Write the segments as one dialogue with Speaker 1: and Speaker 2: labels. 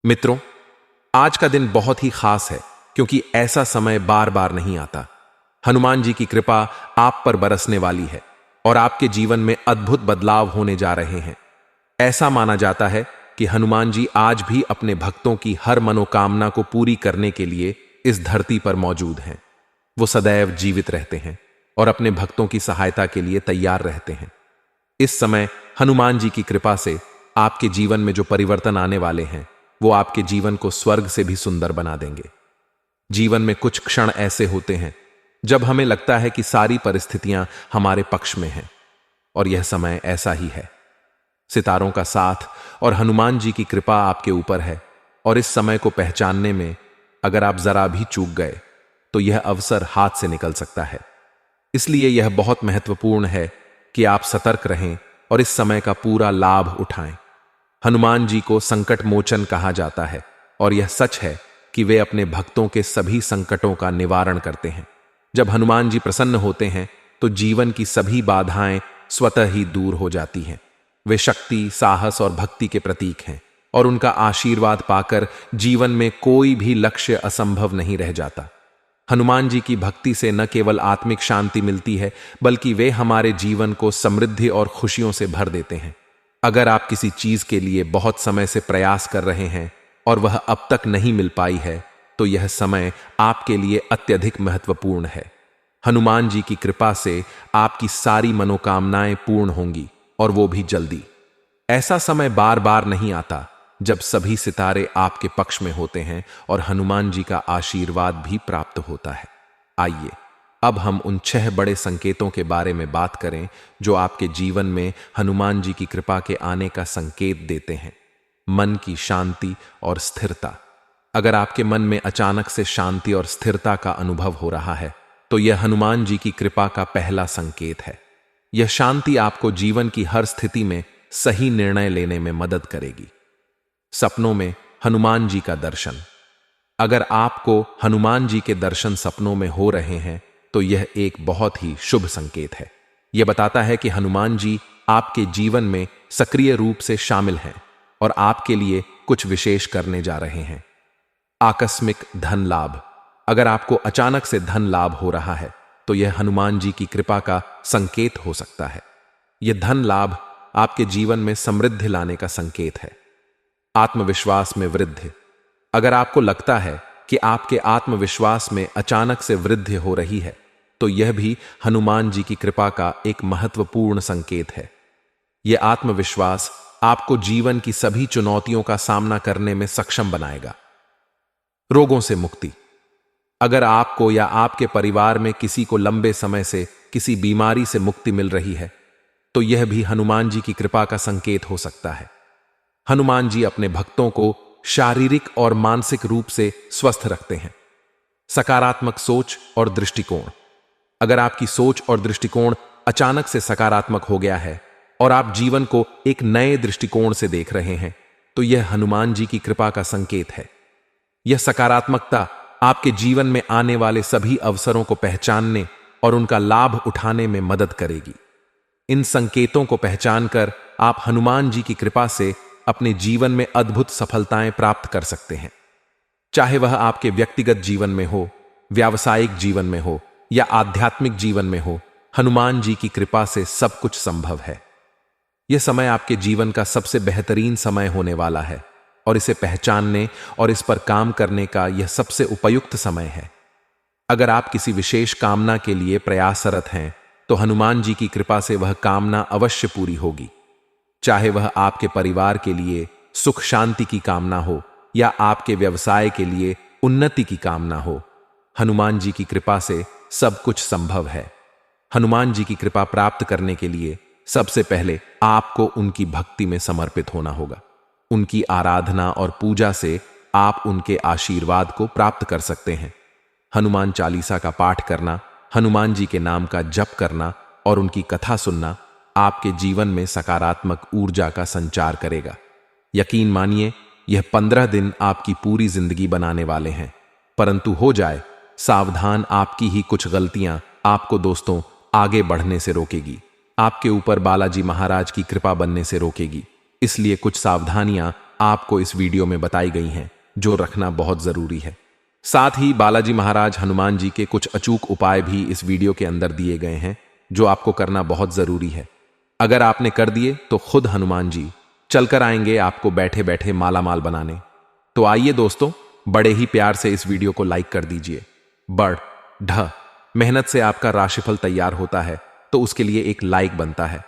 Speaker 1: मित्रों, आज का दिन बहुत ही खास है क्योंकि ऐसा समय बार बार नहीं आता। हनुमान जी की कृपा आप पर बरसने वाली है और आपके जीवन में अद्भुत बदलाव होने जा रहे हैं। ऐसा माना जाता है कि हनुमान जी आज भी अपने भक्तों की हर मनोकामना को पूरी करने के लिए इस धरती पर मौजूद हैं। वो सदैव जीवित रहते हैं और अपने भक्तों की सहायता के लिए तैयार रहते हैं। इस समय हनुमान जी की कृपा से आपके जीवन में जो परिवर्तन आने वाले हैं वो आपके जीवन को स्वर्ग से भी सुंदर बना देंगे। जीवन में कुछ क्षण ऐसे होते हैं जब हमें लगता है कि सारी परिस्थितियां हमारे पक्ष में हैं, और यह समय ऐसा ही है। सितारों का साथ और हनुमान जी की कृपा आपके ऊपर है, और इस समय को पहचानने में अगर आप जरा भी चूक गए तो यह अवसर हाथ से निकल सकता है। इसलिए यह बहुत महत्वपूर्ण है कि आप सतर्क रहें और इस समय का पूरा लाभ उठाएं। हनुमान जी को संकट मोचन कहा जाता है, और यह सच है कि वे अपने भक्तों के सभी संकटों का निवारण करते हैं। जब हनुमान जी प्रसन्न होते हैं तो जीवन की सभी बाधाएं स्वतः ही दूर हो जाती हैं। वे शक्ति, साहस और भक्ति के प्रतीक हैं, और उनका आशीर्वाद पाकर जीवन में कोई भी लक्ष्य असंभव नहीं रह जाता। हनुमान जी की भक्ति से न केवल आत्मिक शांति मिलती है, बल्कि वे हमारे जीवन को समृद्धि और खुशियों से भर देते हैं। अगर आप किसी चीज के लिए बहुत समय से प्रयास कर रहे हैं और वह अब तक नहीं मिल पाई है, तो यह समय आपके लिए अत्यधिक महत्वपूर्ण है। हनुमान जी की कृपा से आपकी सारी मनोकामनाएं पूर्ण होंगी, और वो भी जल्दी। ऐसा समय बार बार नहीं आता जब सभी सितारे आपके पक्ष में होते हैं और हनुमान जी का आशीर्वाद भी प्राप्त होता है। आइए अब हम उन 6 बड़े संकेतों के बारे में बात करें जो आपके जीवन में हनुमान जी की कृपा के आने का संकेत देते हैं। मन की शांति और स्थिरता। अगर आपके मन में अचानक से शांति और स्थिरता का अनुभव हो रहा है, तो यह हनुमान जी की कृपा का पहला संकेत है। यह शांति आपको जीवन की हर स्थिति में सही निर्णय लेने में मदद करेगी। सपनों में हनुमान जी का दर्शन। अगर आपको हनुमान जी के दर्शन सपनों में हो रहे हैं तो यह एक बहुत ही शुभ संकेत है। यह बताता है कि हनुमान जी आपके जीवन में सक्रिय रूप से शामिल हैं और आपके लिए कुछ विशेष करने जा रहे हैं। आकस्मिक धन लाभ। अगर आपको अचानक से धन लाभ हो रहा है तो यह हनुमान जी की कृपा का संकेत हो सकता है। यह धन लाभ आपके जीवन में समृद्धि लाने का संकेत है। आत्मविश्वास में वृद्धि। अगर आपको लगता है कि आपके आत्मविश्वास में अचानक से वृद्धि हो रही है, तो यह भी हनुमान जी की कृपा का एक महत्वपूर्ण संकेत है। यह आत्मविश्वास आपको जीवन की सभी चुनौतियों का सामना करने में सक्षम बनाएगा। रोगों से मुक्ति। अगर आपको या आपके परिवार में किसी को लंबे समय से किसी बीमारी से मुक्ति मिल रही है, तो यह भी हनुमान जी की कृपा का संकेत हो सकता है। हनुमान जी अपने भक्तों को शारीरिक और मानसिक रूप से स्वस्थ रखते हैं। सकारात्मक सोच और दृष्टिकोण। अगर आपकी सोच और दृष्टिकोण अचानक से सकारात्मक हो गया है और आप जीवन को एक नए दृष्टिकोण से देख रहे हैं, तो यह हनुमान जी की कृपा का संकेत है। यह सकारात्मकता आपके जीवन में आने वाले सभी अवसरों को पहचानने और उनका लाभ उठाने में मदद करेगी। इन संकेतों को पहचानकर आप हनुमान जी की कृपा से अपने जीवन में अद्भुत सफलताएं प्राप्त कर सकते हैं। चाहे वह आपके व्यक्तिगत जीवन में हो, व्यावसायिक जीवन में हो या आध्यात्मिक जीवन में हो, हनुमान जी की कृपा से सब कुछ संभव है। यह समय आपके जीवन का सबसे बेहतरीन समय होने वाला है, और इसे पहचानने और इस पर काम करने का यह सबसे उपयुक्त समय है। अगर आप किसी विशेष कामना के लिए प्रयासरत हैं, तो हनुमान जी की कृपा से वह कामना अवश्य पूरी होगी। चाहे वह आपके परिवार के लिए सुख शांति की कामना हो या आपके व्यवसाय के लिए उन्नति की कामना हो, हनुमान जी की कृपा से सब कुछ संभव है। हनुमान जी की कृपा प्राप्त करने के लिए सबसे पहले आपको उनकी भक्ति में समर्पित होना होगा। उनकी आराधना और पूजा से आप उनके आशीर्वाद को प्राप्त कर सकते हैं। हनुमान चालीसा का पाठ करना, हनुमान जी के नाम का जप करना और उनकी कथा सुनना आपके जीवन में सकारात्मक ऊर्जा का संचार करेगा। यकीन मानिए, यह 15 दिन आपकी पूरी जिंदगी बनाने वाले हैं। परंतु हो जाए सावधान, आपकी ही कुछ गलतियां आपको दोस्तों आगे बढ़ने से रोकेगी, आपके ऊपर बालाजी महाराज की कृपा बनने से रोकेगी। इसलिए कुछ सावधानियां आपको इस वीडियो में बताई गई हैं, जो रखना बहुत जरूरी है। साथ ही बालाजी महाराज हनुमान जी के कुछ अचूक उपाय भी इस वीडियो के अंदर दिए गए हैं, जो आपको करना बहुत जरूरी है। अगर आपने कर दिए तो खुद हनुमान जी चलकर आएंगे आपको बैठे बैठे मालामाल बनाने। तो आइए दोस्तों, बड़े ही प्यार से इस वीडियो को लाइक कर दीजिए। बढ़ ढ मेहनत से आपका राशिफल तैयार होता है, तो उसके लिए एक लाइक बनता है।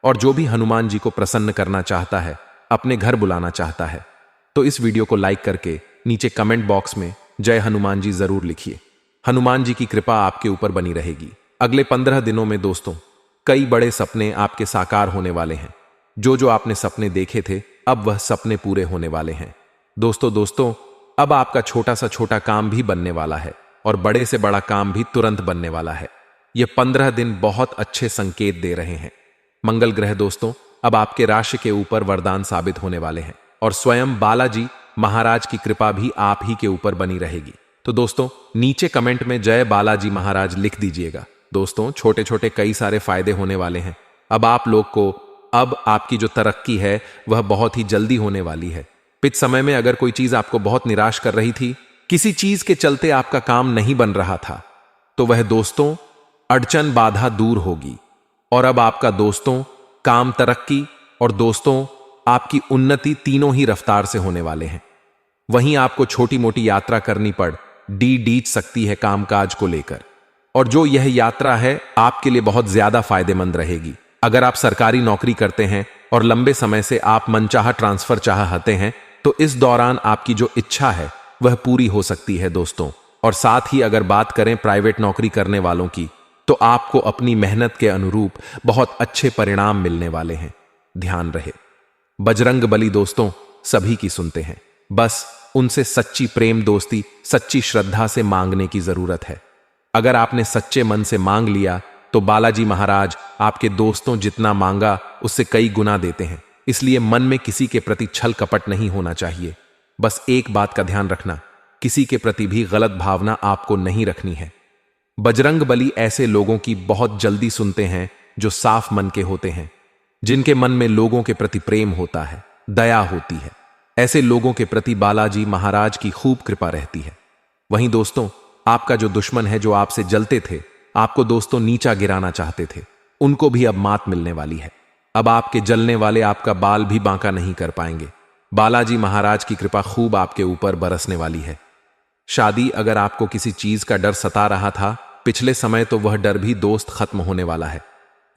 Speaker 1: और जो भी हनुमान जी को प्रसन्न करना चाहता है, अपने घर बुलाना चाहता है, तो इस वीडियो को लाइक करके नीचे कमेंट बॉक्स में जय हनुमान जी जरूर लिखिए। हनुमान जी की कृपा आपके ऊपर बनी रहेगी। अगले 15 दिनों में दोस्तों कई बड़े सपने आपके साकार होने वाले हैं। जो आपने सपने देखे थे, अब वह सपने पूरे होने वाले हैं। दोस्तों अब आपका छोटा सा छोटा काम भी बनने वाला है और बड़े से बड़ा काम भी तुरंत बनने वाला है। ये 15 दिन बहुत अच्छे संकेत दे रहे हैं। मंगल ग्रह दोस्तों अब आपके राशि के ऊपर वरदान साबित होने वाले हैं और स्वयं बालाजी महाराज की कृपा भी आप ही के ऊपर बनी रहेगी। तो दोस्तों नीचे कमेंट में जय बालाजी महाराज लिख दीजिएगा। दोस्तों छोटे छोटे कई सारे फायदे होने वाले हैं। अब आप लोग को अब आपकी जो तरक्की है वह बहुत ही जल्दी होने वाली है। पिछ समय में अगर कोई चीज आपको बहुत निराश कर रही थी, किसी चीज के चलते आपका काम नहीं बन रहा था, तो वह दोस्तों अड़चन बाधा दूर होगी। और अब आपका दोस्तों काम, तरक्की और दोस्तों आपकी उन्नति तीनों ही रफ्तार से होने वाले हैं। वहीं आपको छोटी मोटी यात्रा करनी पड़ डीच सकती है कामकाज को लेकर, और जो यह यात्रा है आपके लिए बहुत ज्यादा फायदेमंद रहेगी। अगर आप सरकारी नौकरी करते हैं और लंबे समय से आप मनचाहा ट्रांसफर चाहते हैं, तो इस दौरान आपकी जो इच्छा है वह पूरी हो सकती है दोस्तों। और साथ ही अगर बात करें प्राइवेट नौकरी करने वालों की, तो आपको अपनी मेहनत के अनुरूप बहुत अच्छे परिणाम मिलने वाले हैं। ध्यान रहे, बजरंग बली दोस्तों सभी की सुनते हैं, बस उनसे सच्ची प्रेम दोस्ती, सच्ची श्रद्धा से मांगने की जरूरत है। अगर आपने सच्चे मन से मांग लिया तो बालाजी महाराज आपके दोस्तों जितना मांगा उससे कई गुना देते हैं। इसलिए मन में किसी के प्रति छल कपट नहीं होना चाहिए। बस एक बात का ध्यान रखना, किसी के प्रति भी गलत भावना आपको नहीं रखनी है। बजरंग बली ऐसे लोगों की बहुत जल्दी सुनते हैं जो साफ मन के होते हैं, जिनके मन में लोगों के प्रति प्रेम होता है, दया होती है। ऐसे लोगों के प्रति बालाजी महाराज की खूब कृपा रहती है। वहीं दोस्तों आपका जो दुश्मन है, जो आपसे जलते थे, आपको दोस्तों नीचा गिराना चाहते थे, उनको भी अब मात मिलने वाली है। अब आपके जलने वाले आपका बाल भी बांका नहीं कर पाएंगे। बालाजी महाराज की कृपा खूब आपके ऊपर बरसने वाली है। शादी, अगर आपको किसी चीज का डर सता रहा था पिछले समय, तो वह डर भी दोस्त खत्म होने वाला है।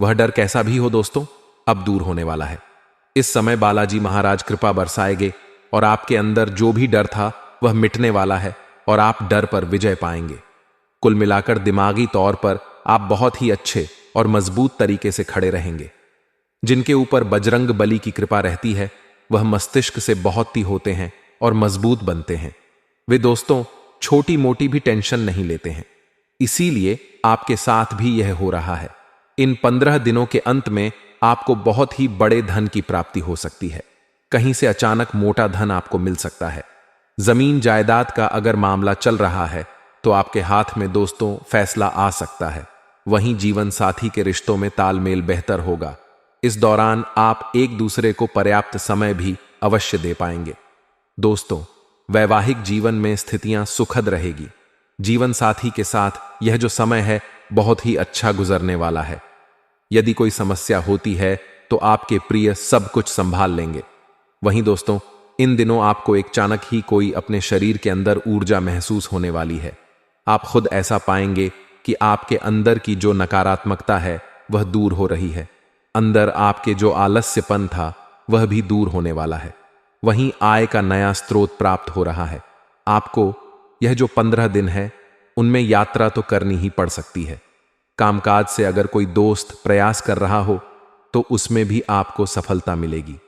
Speaker 1: वह डर कैसा भी हो दोस्तों, अब दूर होने वाला है। इस समय बालाजी महाराज कृपा बरसाएंगे और आपके अंदर जो भी डर था वह मिटने वाला है और आप डर पर विजय पाएंगे। कुल मिलाकर दिमागी तौर पर आप बहुत ही अच्छे और मजबूत तरीके से खड़े रहेंगे। जिनके ऊपर बजरंग बली की कृपा रहती है वह मस्तिष्क से बहुत ही होते हैं और मजबूत बनते हैं। वे दोस्तों छोटी मोटी भी टेंशन नहीं लेते हैं। इसीलिए आपके साथ भी यह हो रहा है। इन 15 दिनों के अंत में आपको बहुत ही बड़े धन की प्राप्ति हो सकती है। कहीं से अचानक मोटा धन आपको मिल सकता है। जमीन जायदाद का अगर मामला चल रहा है तो आपके हाथ में दोस्तों फैसला आ सकता है। वहीं जीवन साथी के रिश्तों में तालमेल बेहतर होगा। इस दौरान आप एक दूसरे को पर्याप्त समय भी अवश्य दे पाएंगे। दोस्तों वैवाहिक जीवन में स्थितियां सुखद रहेगी। जीवन साथी के साथ यह जो समय है बहुत ही अच्छा गुजरने वाला है। यदि कोई समस्या होती है तो आपके प्रिय सब कुछ संभाल लेंगे। वहीं दोस्तों इन दिनों आपको एक अचानक ही कोई अपने शरीर के अंदर ऊर्जा महसूस होने वाली है। आप खुद ऐसा पाएंगे कि आपके अंदर की जो नकारात्मकता है वह दूर हो रही है। अंदर आपके जो आलस्यपन था वह भी दूर होने वाला है। वहीं आय का नया स्रोत प्राप्त हो रहा है। आपको यह जो 15 दिन है उनमें यात्रा तो करनी ही पड़ सकती है। कामकाज से अगर कोई दोस्त प्रयास कर रहा हो तो उसमें भी आपको सफलता मिलेगी।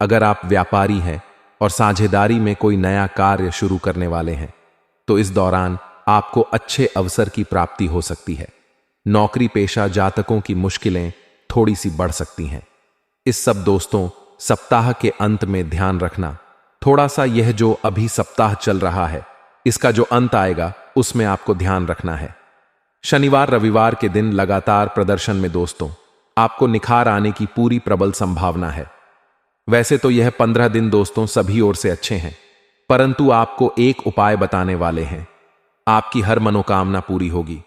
Speaker 1: अगर आप व्यापारी हैं और साझेदारी में कोई नया कार्य शुरू करने वाले हैं तो इस दौरान आपको अच्छे अवसर की प्राप्ति हो सकती है। नौकरी पेशा जातकों की मुश्किलें थोड़ी सी बढ़ सकती हैं। इस सब दोस्तों सप्ताह के अंत में ध्यान रखना, थोड़ा सा यह जो अभी सप्ताह चल रहा है इसका जो अंत आएगा उसमें आपको ध्यान रखना है। शनिवार रविवार के दिन लगातार प्रदर्शन में दोस्तों आपको निखार आने की पूरी प्रबल संभावना है। वैसे तो यह 15 दिन दोस्तों सभी ओर से अच्छे हैं, परंतु आपको एक उपाय बताने वाले हैं। आपकी हर मनोकामना पूरी होगी।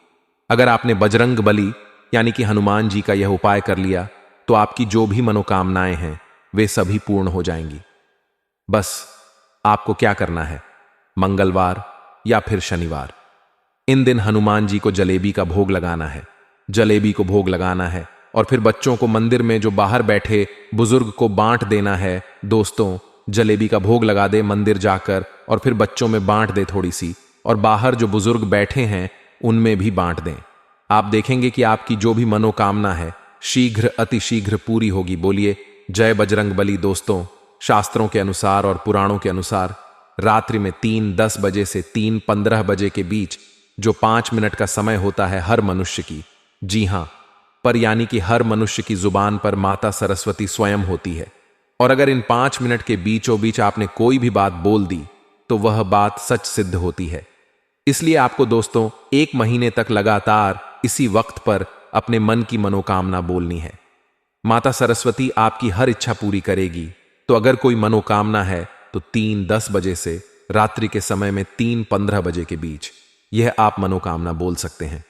Speaker 1: अगर आपने बजरंग बली यानी कि हनुमान जी का यह उपाय कर लिया तो आपकी जो भी मनोकामनाएं हैं वे सभी पूर्ण हो जाएंगी। बस आपको क्या करना है, मंगलवार या फिर शनिवार, इन दिन हनुमान जी को जलेबी का भोग लगाना है। जलेबी को भोग लगाना है और फिर बच्चों को मंदिर में जो बाहर बैठे बुजुर्ग को बांट देना है। दोस्तों, जलेबी का भोग लगा दे मंदिर जाकर और फिर बच्चों में बांट दे थोड़ी सी, और बाहर जो बुजुर्ग बैठे हैं उनमें भी बांट दें। आप देखेंगे कि आपकी जो भी मनोकामना है शीघ्र अतिशीघ्र पूरी होगी। बोलिए जय बजरंग बली। दोस्तों, शास्त्रों के अनुसार और पुराणों के अनुसार रात्रि में 3:10 बजे से 3:15 बजे के बीच जो 5 मिनट का समय होता है हर मनुष्य की, जी हां, पर यानी कि हर मनुष्य की जुबान पर माता सरस्वती स्वयं होती है। और अगर इन 5 मिनट के बीचों बीच आपने कोई भी बात बोल दी तो वह बात सच सिद्ध होती है। इसलिए आपको दोस्तों 1 महीने तक लगातार इसी वक्त पर अपने मन की मनोकामना बोलनी है। माता सरस्वती आपकी हर इच्छा पूरी करेगी। तो अगर कोई मनोकामना है तो 3:10 बजे से रात्रि के समय में 3:15 बजे के बीच यह आप मनोकामना बोल सकते हैं।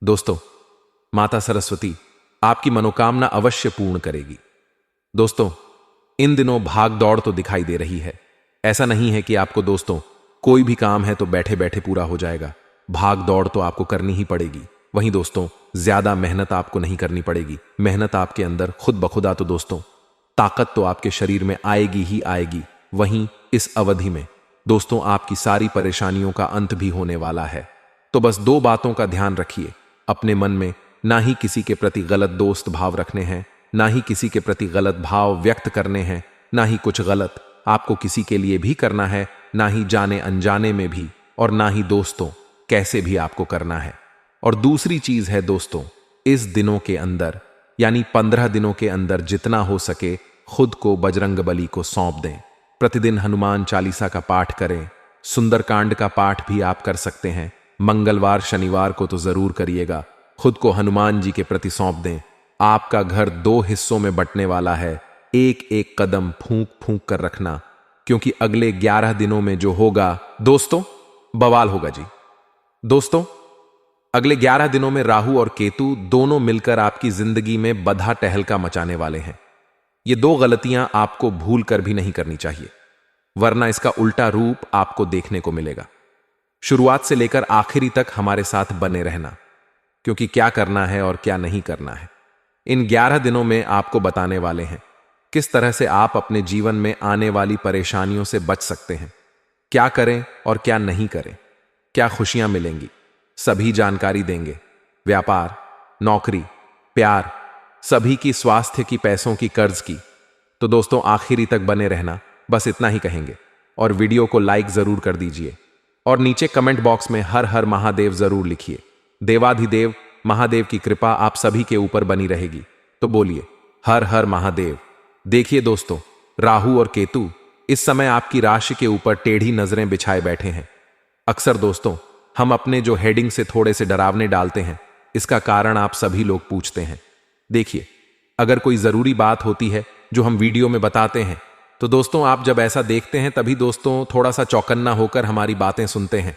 Speaker 1: दोस्तों, माता सरस्वती आपकी मनोकामना अवश्य पूर्ण करेगी। दोस्तों, इन दिनों भाग दौड़ तो दिखाई दे रही है। ऐसा नहीं है कि आपको दोस्तों कोई भी काम है तो बैठे बैठे पूरा हो जाएगा। भाग दौड़ तो आपको करनी ही पड़ेगी। वहीं दोस्तों, ज्यादा मेहनत आपको नहीं करनी पड़ेगी। मेहनत आपके अंदर खुद बखुदा तो दोस्तों ताकत तो आपके शरीर में आएगी ही आएगी। वहीं इस अवधि में दोस्तों आपकी सारी परेशानियों का अंत भी होने वाला है। तो बस 2 बातों का ध्यान रखिए। अपने मन में ना ही किसी के प्रति गलत दोस्त भाव रखने हैं, ना ही किसी के प्रति गलत भाव व्यक्त करने हैं, ना ही कुछ गलत आपको किसी के लिए भी करना है, ना ही जाने अनजाने में भी, और ना ही दोस्तों कैसे भी आपको करना है। और दूसरी चीज है दोस्तों, इस दिनों के अंदर यानी 15 दिनों के अंदर जितना हो सके खुद को बजरंग बली को सौंप दें। प्रतिदिन हनुमान चालीसा का पाठ करें। सुंदरकांड का पाठ भी आप कर सकते हैं। मंगलवार शनिवार को तो जरूर करिएगा। खुद को हनुमान जी के प्रति सौंप दें। आपका घर 2 हिस्सों में बंटने वाला है। एक एक कदम फूंक फूंक कर रखना, क्योंकि अगले 11 दिनों में जो होगा दोस्तों बवाल होगा जी। दोस्तों, अगले 11 दिनों में राहु और केतु दोनों मिलकर आपकी जिंदगी में बधा टहलका मचाने वाले हैं। ये 2 गलतियां आपको भूल कर भी नहीं करनी चाहिए, वरना इसका उल्टा रूप आपको देखने को मिलेगा। शुरुआत से लेकर आखिरी तक हमारे साथ बने रहना, क्योंकि क्या करना है और क्या नहीं करना है इन 11 दिनों में आपको बताने वाले हैं। किस तरह से आप अपने जीवन में आने वाली परेशानियों से बच सकते हैं, क्या करें और क्या नहीं करें, क्या खुशियां मिलेंगी, सभी जानकारी देंगे। व्यापार, नौकरी, प्यार, सभी की, स्वास्थ्य की, पैसों की, कर्ज की। तो दोस्तों आखिरी तक बने रहना, बस इतना ही कहेंगे। और वीडियो को लाइक जरूर कर दीजिए और नीचे कमेंट बॉक्स में हर हर महादेव जरूर लिखिए। देवाधिदेव महादेव की कृपा आप सभी के ऊपर बनी रहेगी। तो बोलिए हर हर महादेव। देखिए दोस्तों, राहु और केतु इस समय आपकी राशि के ऊपर टेढ़ी नजरें बिछाए बैठे हैं। अक्सर दोस्तों हम अपने जो हेडिंग से थोड़े से डरावने डालते हैं, इसका कारण आप सभी लोग पूछते हैं। देखिए, अगर कोई जरूरी बात होती है जो हम वीडियो में बताते हैं, तो दोस्तों आप जब ऐसा देखते हैं तभी दोस्तों थोड़ा सा चौकन्ना होकर हमारी बातें सुनते हैं।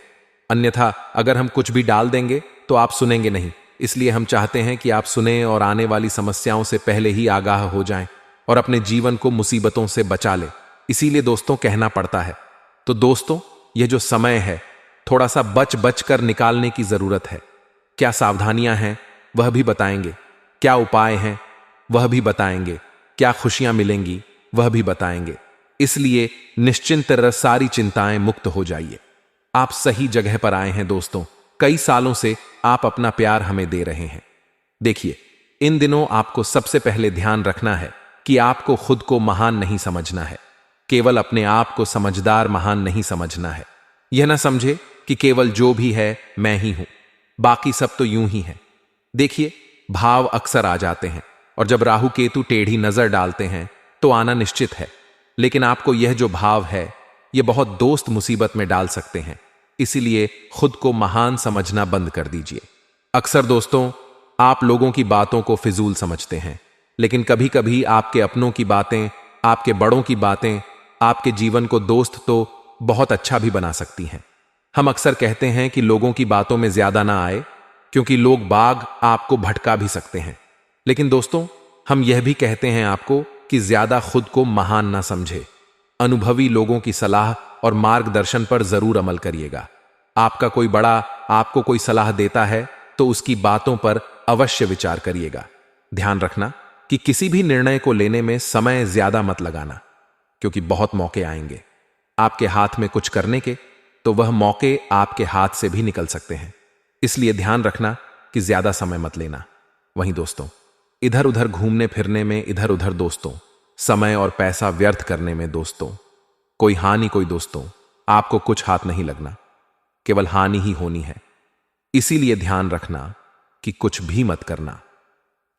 Speaker 1: अन्यथा अगर हम कुछ भी डाल देंगे तो आप सुनेंगे नहीं। इसलिए हम चाहते हैं कि आप सुने और आने वाली समस्याओं से पहले ही आगाह हो जाएं और अपने जीवन को मुसीबतों से बचा लें। इसीलिए दोस्तों कहना पड़ता है। तो दोस्तों, यह जो समय है थोड़ा सा बच बच कर निकालने की जरूरत है। क्या सावधानियां हैं वह भी बताएंगे, क्या उपाय हैं वह भी बताएंगे, क्या खुशियां मिलेंगी वह भी बताएंगे। इसलिए निश्चिंत सारी चिंताएं मुक्त हो जाइए। आप सही जगह पर आए हैं दोस्तों। कई सालों से आप अपना प्यार हमें दे रहे हैं। देखिए, इन दिनों आपको सबसे पहले ध्यान रखना है कि आपको खुद को महान नहीं समझना है, केवल अपने आप को समझदार महान नहीं समझना है। यह ना समझे कि केवल जो भी है मैं ही हूं, बाकी सब तो यूं ही है। देखिए, भाव अक्सर आ जाते हैं और जब राहु केतु टेढ़ी नजर डालते हैं तो आना निश्चित है। लेकिन आपको यह जो भाव है यह बहुत दोस्त मुसीबत में डाल सकते हैं। इसीलिए खुद को महान समझना बंद कर दीजिए। अक्सर दोस्तों आप लोगों की बातों को फिजूल समझते हैं, लेकिन कभी कभी आपके अपनों की बातें आपके बड़ों की बातें आपके जीवन को दोस्त तो बहुत अच्छा भी बना सकती हैं। हम अक्सर कहते हैं कि लोगों की बातों में ज्यादा ना आए, क्योंकि लोग बाग आपको भटका भी सकते हैं। लेकिन दोस्तों, हम यह भी कहते हैं आपको कि ज्यादा खुद को महान ना समझे। अनुभवी लोगों की सलाह और मार्गदर्शन पर जरूर अमल करिएगा। आपका कोई बड़ा आपको कोई सलाह देता है तो उसकी बातों पर अवश्य विचार करिएगा। ध्यान रखना कि किसी भी निर्णय को लेने में समय ज्यादा मत लगाना, क्योंकि बहुत मौके आएंगे आपके हाथ में कुछ करने के, तो वह मौके आपके हाथ से भी निकल सकते हैं। इसलिए ध्यान रखना कि ज्यादा समय मत लेना। वहीं दोस्तों, इधर उधर घूमने फिरने में इधर उधर दोस्तों, समय और पैसा व्यर्थ करने में दोस्तों, कोई हानि कोई दोस्तों, आपको कुछ हाथ नहीं लगना, केवल हानि ही होनी है। इसीलिए ध्यान रखना कि कुछ भी मत करना,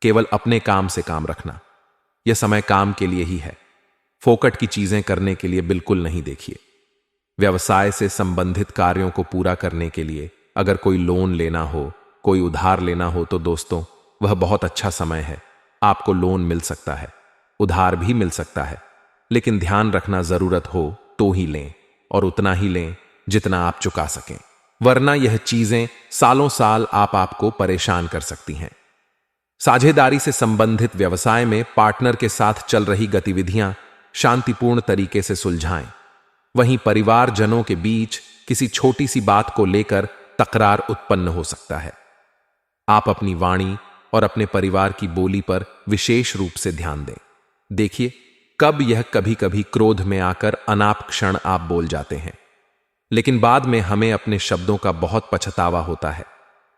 Speaker 1: केवल अपने काम से काम रखना। यह समय काम के लिए ही है, फोकट की चीजें करने के लिए बिल्कुल नहीं। देखिए, व्यवसाय से संबंधित कार्यों को पूरा करने के लिए अगर कोई लोन लेना हो, कोई उधार लेना हो, तो दोस्तों वह बहुत अच्छा समय है। आपको लोन मिल सकता है, उधार भी मिल सकता है, लेकिन ध्यान रखना जरूरत हो तो ही लें, और उतना ही लें जितना आप चुका सकें, वरना यह चीजें सालों साल आपको परेशान कर सकती हैं। साझेदारी से संबंधित व्यवसाय में पार्टनर के साथ चल रही गतिविधियां शांतिपूर्ण तरीके से सुलझाएं। वहीं परिवारजनों के बीच किसी छोटी सी बात को लेकर तकरार उत्पन्न हो सकता है। आप अपनी वाणी और अपने परिवार की बोली पर विशेष रूप से ध्यान दें। देखिए, कब यह कभी कभी क्रोध में आकर अनाप क्षण आप बोल जाते हैं, लेकिन बाद में हमें अपने शब्दों का बहुत पछतावा होता है,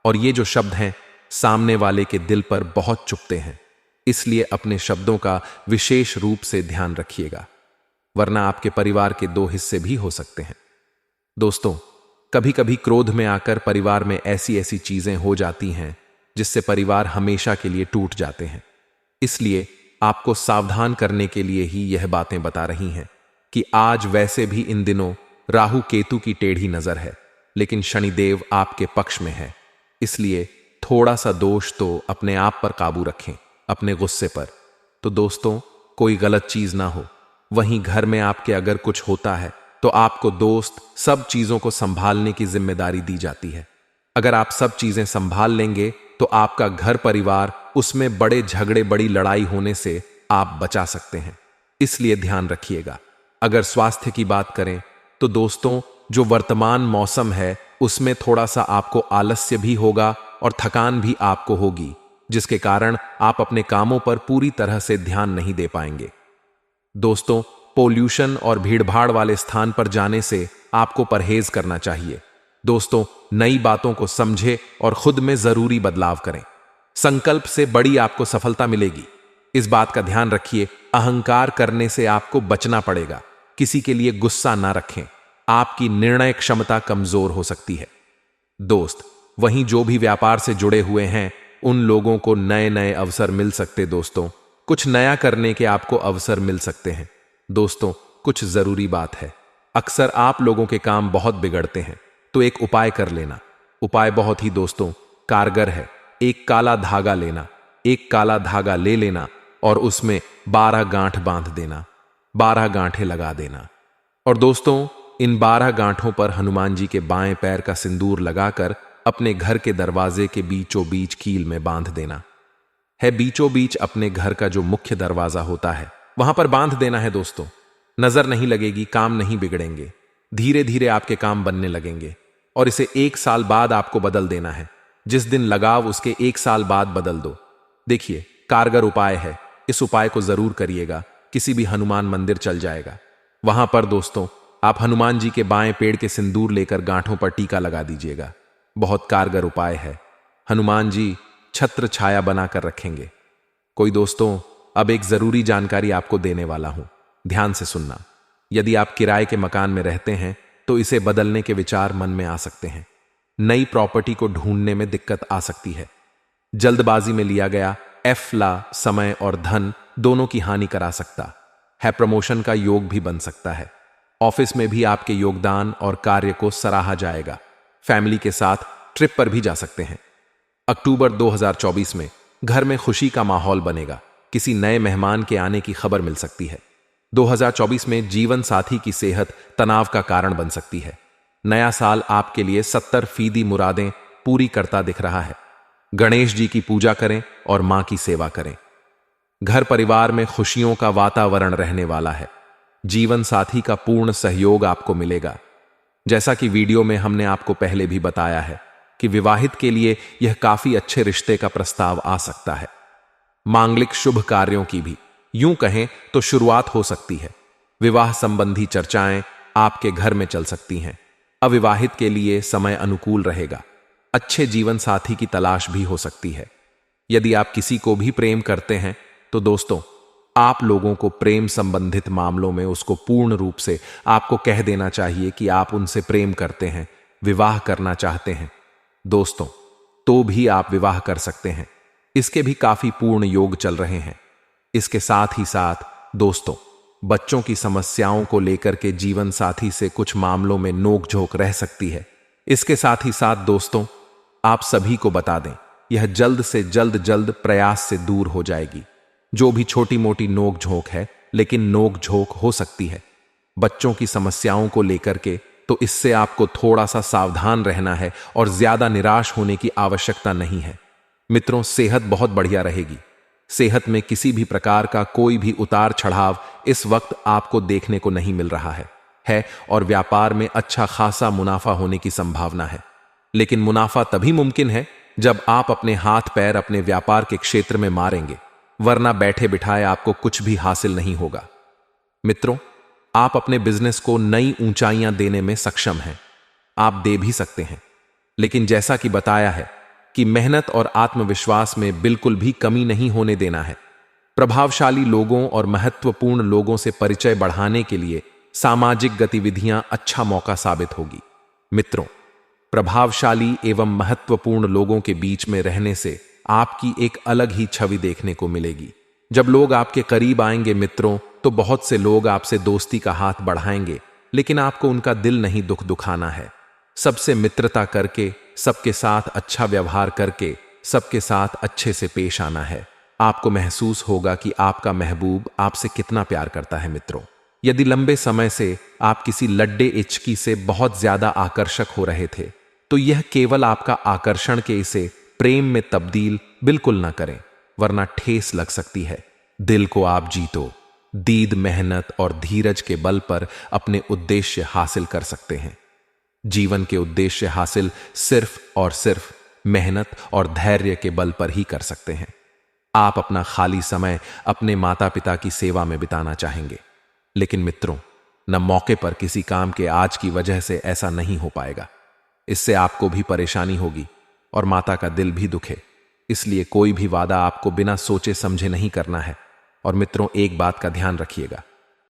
Speaker 1: और ये जो शब्द हैं सामने वाले के दिल पर बहुत चुभते हैं। इसलिए अपने शब्दों का विशेष रूप से ध्यान रखिएगा, वरना आपके परिवार के दो हिस्से भी हो सकते हैं। दोस्तों, कभी कभी क्रोध में आकर परिवार में ऐसी ऐसी चीजें हो जाती हैं जिससे परिवार हमेशा के लिए टूट जाते हैं। इसलिए आपको सावधान करने के लिए ही यह बातें बता रही हैं कि आज वैसे भी इन दिनों राहु केतु की टेढ़ी नजर है, लेकिन शनिदेव आपके पक्ष में है। इसलिए थोड़ा सा दोष तो अपने आप पर काबू रखें, अपने गुस्से पर। तो दोस्तों, कोई गलत चीज ना हो। वहीं घर में आपके अगर कुछ होता है तो आपको दोस्त सब चीजों को संभालने की जिम्मेदारी दी जाती है। अगर आप सब चीजें संभाल लेंगे तो आपका घर परिवार, उसमें बड़े झगड़े बड़ी लड़ाई होने से आप बचा सकते हैं। इसलिए ध्यान रखिएगा। अगर स्वास्थ्य की बात करें तो दोस्तों, जो वर्तमान मौसम है उसमें थोड़ा सा आपको आलस्य भी होगा और थकान भी आपको होगी, जिसके कारण आप अपने कामों पर पूरी तरह से ध्यान नहीं दे पाएंगे। दोस्तों, पोल्यूशन और भीड़भाड़ वाले स्थान पर जाने से आपको परहेज करना चाहिए। दोस्तों, नई बातों को समझे और खुद में जरूरी बदलाव करें। संकल्प से बड़ी आपको सफलता मिलेगी। इस बात का ध्यान रखिए, अहंकार करने से आपको बचना पड़ेगा। किसी के लिए गुस्सा ना रखें, आपकी निर्णय क्षमता कमजोर हो सकती है। दोस्त, वहीं जो भी व्यापार से जुड़े हुए हैं उन लोगों को नए नए अवसर मिल सकते। दोस्तों, कुछ नया करने के आपको अवसर मिल सकते हैं। दोस्तों, कुछ जरूरी बात है, अक्सर आप लोगों के काम बहुत बिगड़ते हैं, तो एक उपाय कर लेना। उपाय बहुत ही दोस्तों कारगर है। एक काला धागा लेना, एक काला धागा ले लेना और उसमें 12 गांठ बांध देना, 12 गांठें लगा देना। और दोस्तों, इन 12 गांठों पर हनुमान जी के बाएं पैर का सिंदूर लगाकर अपने घर के दरवाजे के बीचों बीच कील में बांध देना है। बीचों बीच अपने घर का जो मुख्य दरवाजा होता है वहां पर बांध देना है। दोस्तों, नजर नहीं लगेगी, काम नहीं बिगड़ेंगे, धीरे धीरे आपके काम बनने लगेंगे। और इसे 1 साल बाद आपको बदल देना है। जिस दिन लगाव उसके 1 साल बाद बदल दो। देखिए, कारगर उपाय है, इस उपाय को जरूर करिएगा। किसी भी हनुमान मंदिर चल जाएगा, वहां पर दोस्तों आप हनुमान जी के बाएं पेड़ के सिंदूर लेकर गांठों पर टीका लगा दीजिएगा। बहुत कारगर उपाय है। हनुमान जी छत्र छाया बनाकर रखेंगे। कोई दोस्तों, अब एक जरूरी जानकारी आपको देने वाला हूं, ध्यान से सुनना। यदि आप किराए के मकान में रहते हैं तो इसे बदलने के विचार मन में आ सकते हैं। नई प्रॉपर्टी को ढूंढने में दिक्कत आ सकती है। जल्दबाजी में लिया गया फैसला समय और धन दोनों की हानि करा सकता है। प्रमोशन का योग भी बन सकता है। ऑफिस में भी आपके योगदान और कार्य को सराहा जाएगा। फैमिली के साथ ट्रिप पर भी जा सकते हैं। अक्टूबर 2024 में घर में खुशी का माहौल बनेगा। किसी नए मेहमान के आने की खबर मिल सकती है। 2024 में जीवन साथी की सेहत तनाव का कारण बन सकती है। नया साल आपके लिए 70% मुरादें पूरी करता दिख रहा है। गणेश जी की पूजा करें और मां की सेवा करें। घर परिवार में खुशियों का वातावरण रहने वाला है। जीवन साथी का पूर्ण सहयोग आपको मिलेगा। जैसा कि वीडियो में हमने आपको पहले भी बताया है कि विवाहित के लिए यह काफी अच्छे रिश्ते का प्रस्ताव आ सकता है। मांगलिक शुभ कार्यों की भी यूं कहें तो शुरुआत हो सकती है। विवाह संबंधी चर्चाएं आपके घर में चल सकती हैं। अविवाहित के लिए समय अनुकूल रहेगा। अच्छे जीवन साथी की तलाश भी हो सकती है। यदि आप किसी को भी प्रेम करते हैं तो दोस्तों, आप लोगों को प्रेम संबंधित मामलों में उसको पूर्ण रूप से आपको कह देना चाहिए कि आप उनसे प्रेम करते हैं, विवाह करना चाहते हैं। दोस्तों, तो भी आप विवाह कर सकते हैं। इसके भी काफी पूर्ण योग चल रहे हैं। इसके साथ ही साथ दोस्तों, बच्चों की समस्याओं को लेकर के जीवन साथी से कुछ मामलों में नोकझोंक रह सकती है। इसके साथ ही साथ दोस्तों, आप सभी को बता दें, यह जल्द से जल्द प्रयास से दूर हो जाएगी। जो भी छोटी मोटी नोकझोंक है, लेकिन नोकझोंक हो सकती है। बच्चों की समस्याओं को लेकर के तो इससे आपको थोड़ा सा सावधान रहना है और ज्यादा निराश होने की आवश्यकता नहीं है। मित्रों, सेहत बहुत बढ़िया रहेगी। सेहत में किसी भी प्रकार का कोई भी उतार चढ़ाव इस वक्त आपको देखने को नहीं मिल रहा है और व्यापार में अच्छा खासा मुनाफा होने की संभावना है। लेकिन मुनाफा तभी मुमकिन है जब आप अपने हाथ पैर अपने व्यापार के क्षेत्र में मारेंगे, वरना बैठे बिठाए आपको कुछ भी हासिल नहीं होगा। मित्रों, आप अपने बिजनेस को नई ऊंचाइयां देने में सक्षम हैं। आप दे भी सकते हैं, लेकिन जैसा कि बताया है कि मेहनत और आत्मविश्वास में बिल्कुल भी कमी नहीं होने देना है। प्रभावशाली लोगों और महत्वपूर्ण लोगों से परिचय बढ़ाने के लिए सामाजिक गतिविधियां अच्छा मौका साबित होगी। मित्रों, प्रभावशाली एवं महत्वपूर्ण लोगों के बीच में रहने से आपकी एक अलग ही छवि देखने को मिलेगी। जब लोग आपके करीब आएंगे मित्रों, तो बहुत से लोग आपसे दोस्ती का हाथ बढ़ाएंगे, लेकिन आपको उनका दिल नहीं दुखाना है। सबसे मित्रता करके, सबके साथ अच्छा व्यवहार करके, सबके साथ अच्छे से पेश आना है। आपको महसूस होगा कि आपका महबूब आपसे कितना प्यार करता है। मित्रों, यदि लंबे समय से आप किसी लड्डे इचकी से बहुत ज्यादा आकर्षक हो रहे थे, तो यह केवल आपका आकर्षण के इसे प्रेम में तब्दील बिल्कुल ना करें, वरना ठेस लग सकती है। दिल को आप जीतो। दीद मेहनत और धीरज के बल पर अपने उद्देश्य हासिल कर सकते हैं। जीवन के उद्देश्य हासिल सिर्फ और सिर्फ मेहनत और धैर्य के बल पर ही कर सकते हैं। आप अपना खाली समय अपने माता पिता की सेवा में बिताना चाहेंगे, लेकिन मित्रों, न मौके पर किसी काम के आज की वजह से ऐसा नहीं हो पाएगा। इससे आपको भी परेशानी होगी और माता का दिल भी दुखे। इसलिए कोई भी वादा आपको बिना सोचे समझे नहीं करना है। और मित्रों, एक बात का ध्यान रखिएगा,